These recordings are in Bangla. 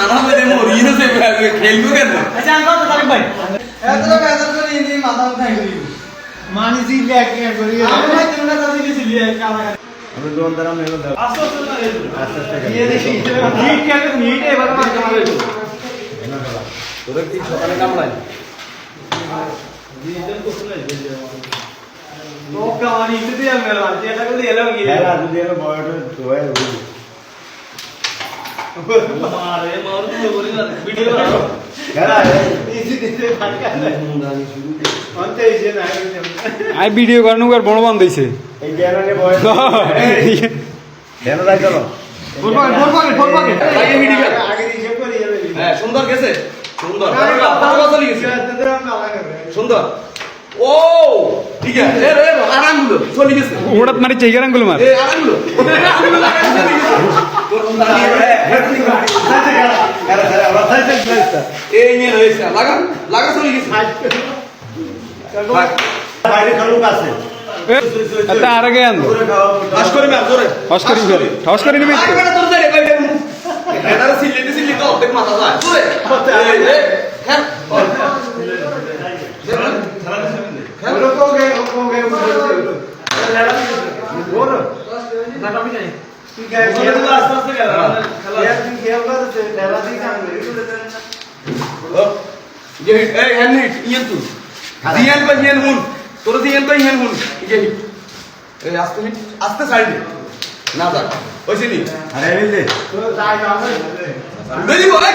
আমাদের মরিয়ে সে খেলবো কেন? আচ্ছা আঙ্কাল তো তারিক ভাই এত করে ইনি মাথা উঠাই করি মানি জিলে এক করি আমি ভাই তোমরা তো দিয়েছিলি কামা আমি দোন দাঁড়াম নেব দাও আস্তে আস্তে না আস্তে আস্তে ये देखिए नीट क्या कर नीट है बड़ा मार कमा दे তোরা কি সকালে কামড়াই? तो कहानी इतनी है मेरा ये तक ले लो ये হ্যাঁ রাজু দিয়ে বয়টা ধোয়া রুই मारे मार तू बोली ना वीडियो बनाओ হ্যাঁ इसी दिसे भाग कर अंते इसे ना আই ভিডিও করানো আর বড় বান দিছে এই জ্ঞানে বয় কেন রাখ চলো बोल पाके আগে ভিডিও কর। आगे दिसे पर ये হ্যাঁ সুন্দর গেছে সুন্দর ভালো চলে গেছে সুন্দর ও ঠিক আছে এ রে আরামগুলো চলে গেছে ওড়াত মারি চাইগার আঙ্গুল মার এ আরামগুলো আরামগুলো লাগাই চলে গেছে তোর দাঁড়িয়ে আরে স্যার আমরা তাই তাই এই নিয়ে রয়েছে লাগা লাগা চলে গেছে বাইরে খালুক আছে তা আর আগে আন পুরো খাওয়া আস করে মে জোরে হস করি ফেল হস করি নিবি আরে বেটা তোর যাই কই দেবো এটা সিল্লি তো অর্ধেক মাথা যায় জোরে এই হ্যাঁ बोलो को गए बोलो ना कभी नहीं ठीक है ये तो आस्ते आस्ते कर रहा है यार तुम क्या कर रहे हो डेला दी काम ले ये ए हन हिट ইয়েন তু দিয়ান বা ইয়েন হুন তোর দিয়ান বা ইয়েন হুন ये हिट ए আস্তে সাইড না দা ওইসে নি আরে এলে तो जाए काम দেরি বলে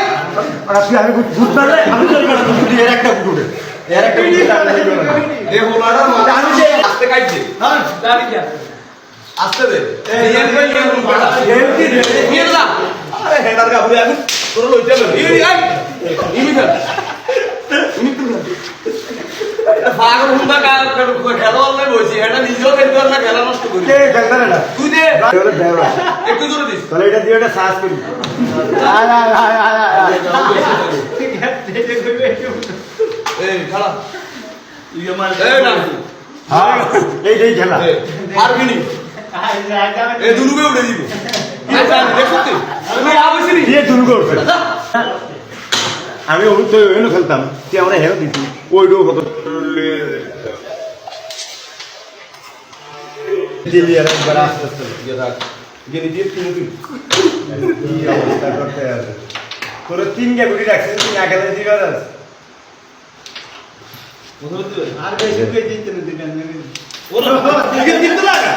আর আপনি আমি বুঝ পারলে আমি চল না বুঝি এর একটা বুড়ে এর একটা বুড়ে এ হোলাডার মজা আমি যে আস্তে কাটছে हां जाने क्या আস্তে দে দিয়ান বা ইয়েন হুন বেটা এমনি দে ইয়েন না আরে হেডার কা বুড়ে আমি তোর লইতে লই আই ইমি ফেল ইমি তুই পাগল হুন্দা খেলা অনলাই বইছি এটা নিজেও খেলতে না খেলা নষ্ট করি কে খেলতে না তুই দে এবারে দেওয়া একটু জোরে দিস তাহলে এটা দিয়ে এটা সার্চ করি ठीक है दे दे এই খেলা ये मार এই না হ্যাঁ এই খেলা পারবি নি এই দুনুকে উড়ে দিব আচ্ছা দেখতে তুমি আবছি নি দিয়ে দুর্গ আমি ওই তো এনে খেলতাম তুই আমরা হেরো দিতি ওইটাও কত দিলি আর একবার আস্তে আস্তে ये राख ये नीचे तीन की কি অবস্থা করতে আছে তোর তিন গে গুড়ি রাখছিস তুই আগে দিবার আছে আর বেশি কে দিতে দিবেন ওরা দিকে দিতে লাগা